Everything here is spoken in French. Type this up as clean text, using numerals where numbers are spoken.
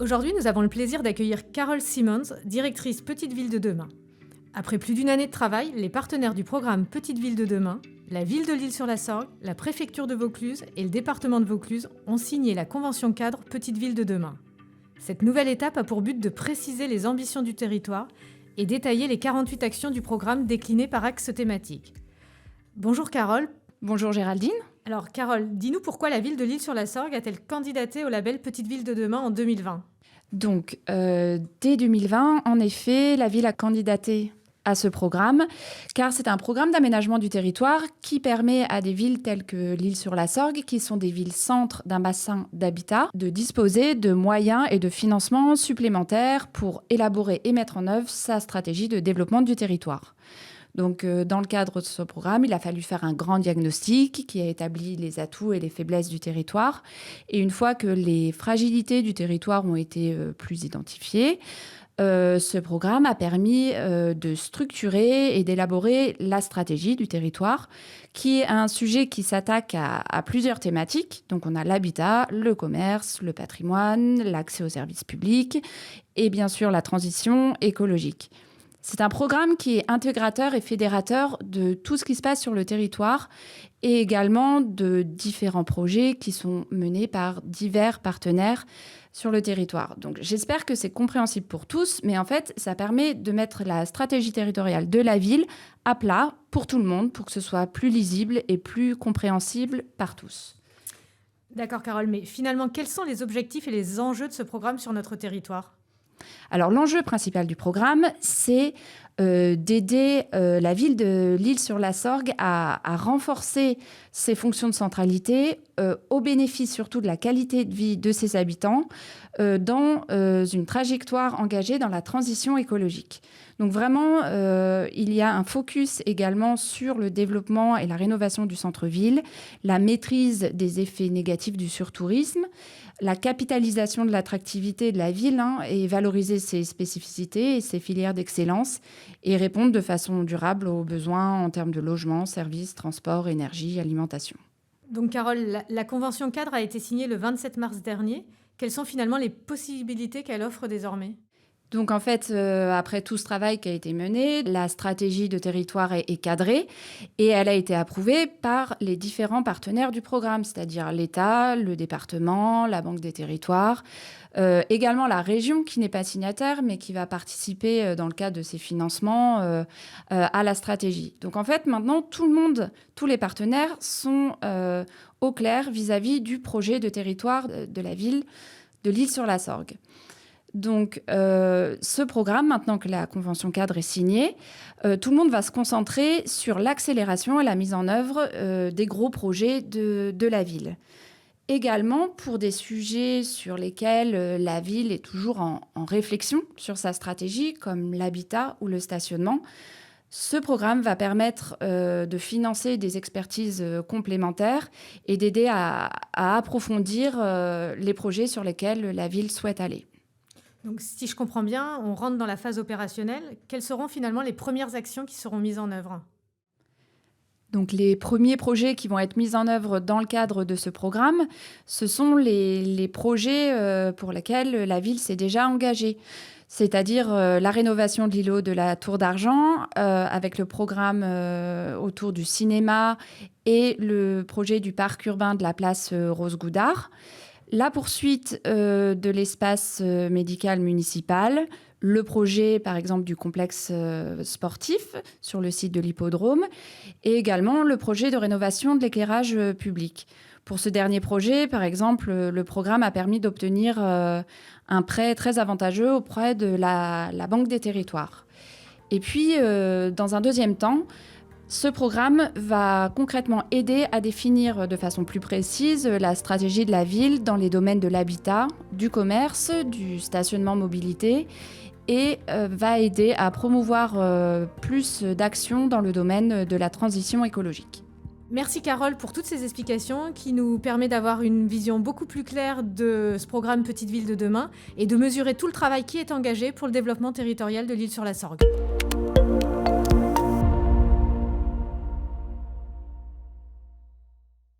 Aujourd'hui, nous avons le plaisir d'accueillir Carole Simmons, directrice Petite Ville de Demain. Après plus d'une année de travail, les partenaires du programme Petite Ville de Demain, la ville de l'Isle-sur-la-Sorgue, la préfecture de Vaucluse et le département de Vaucluse ont signé la convention cadre Petite Ville de Demain. Cette nouvelle étape a pour but de préciser les ambitions du territoire et détailler les 48 actions du programme déclinées par axe thématique. Bonjour Carole. Bonjour Géraldine. Alors Carole, dis-nous pourquoi la ville de l'Isle-sur-la-Sorgue a-t-elle candidaté au label Petite Ville de Demain en 2020 ? Donc, dès 2020, en effet, la ville a candidaté à ce programme, car c'est un programme d'aménagement du territoire qui permet à des villes telles que l'Isle-sur-la-Sorgue, qui sont des villes centres d'un bassin d'habitat, de disposer de moyens et de financements supplémentaires pour élaborer et mettre en œuvre sa stratégie de développement du territoire. Donc, dans le cadre de ce programme, il a fallu faire un grand diagnostic qui a établi les atouts et les faiblesses du territoire. Et une fois que les fragilités du territoire ont été plus identifiées, ce programme a permis de structurer et d'élaborer la stratégie du territoire, qui est un sujet qui s'attaque à plusieurs thématiques. Donc, on a l'habitat, le commerce, le patrimoine, l'accès aux services publics et bien sûr la transition écologique. C'est un programme qui est intégrateur et fédérateur de tout ce qui se passe sur le territoire et également de différents projets qui sont menés par divers partenaires sur le territoire. Donc j'espère que c'est compréhensible pour tous, mais en fait, ça permet de mettre la stratégie territoriale de la ville à plat pour tout le monde, pour que ce soit plus lisible et plus compréhensible par tous. D'accord Carole, mais finalement, quels sont les objectifs et les enjeux de ce programme sur notre territoire ? Alors, l'enjeu principal du programme, c'est d'aider la ville de l'Isle-sur-la-Sorgue à renforcer ses fonctions de centralité au bénéfice surtout de la qualité de vie de ses habitants dans une trajectoire engagée dans la transition écologique. Donc vraiment, il y a un focus également sur le développement et la rénovation du centre-ville, la maîtrise des effets négatifs du surtourisme, la capitalisation de l'attractivité de la ville et valoriser ses spécificités et ses filières d'excellence et répondre de façon durable aux besoins en termes de logement, services, transport, énergie, alimentation. Donc Carole, la convention cadre a été signée le 27 mars dernier. Quelles sont finalement les possibilités qu'elle offre désormais ? Donc en fait, après tout ce travail qui a été mené, la stratégie de territoire est cadrée et elle a été approuvée par les différents partenaires du programme, c'est-à-dire l'État, le département, la Banque des territoires, également la région qui n'est pas signataire mais qui va participer dans le cadre de ses financements à la stratégie. Donc en fait, maintenant, tout le monde, tous les partenaires sont au clair vis-à-vis du projet de territoire de la ville de l'Isle-sur-la-Sorgue. Donc, ce programme, maintenant que la convention cadre est signée, tout le monde va se concentrer sur l'accélération et la mise en œuvre des gros projets de la ville. Également, pour des sujets sur lesquels la ville est toujours en réflexion sur sa stratégie, comme l'habitat ou le stationnement, ce programme va permettre de financer des expertises complémentaires et d'aider à approfondir les projets sur lesquels la ville souhaite aller. Donc, si je comprends bien, on rentre dans la phase opérationnelle. Quelles seront finalement les premières actions qui seront mises en œuvre ? Donc, les premiers projets qui vont être mis en œuvre dans le cadre de ce programme, ce sont les projets pour lesquels la ville s'est déjà engagée. C'est-à-dire la rénovation de l'îlot de la Tour d'Argent avec le programme autour du cinéma et le projet du parc urbain de la place Rose-Goudard. La poursuite de l'espace médical municipal, le projet, par exemple, du complexe sportif sur le site de l'hippodrome et également le projet de rénovation de l'éclairage public. Pour ce dernier projet, par exemple, le programme a permis d'obtenir un prêt très avantageux auprès de la Banque des territoires. Et puis, dans un deuxième temps, ce programme va concrètement aider à définir de façon plus précise la stratégie de la ville dans les domaines de l'habitat, du commerce, du stationnement mobilité et va aider à promouvoir plus d'actions dans le domaine de la transition écologique. Merci Carole pour toutes ces explications qui nous permettent d'avoir une vision beaucoup plus claire de ce programme Petite Ville de Demain et de mesurer tout le travail qui est engagé pour le développement territorial de l'Isle-sur-la-Sorgue.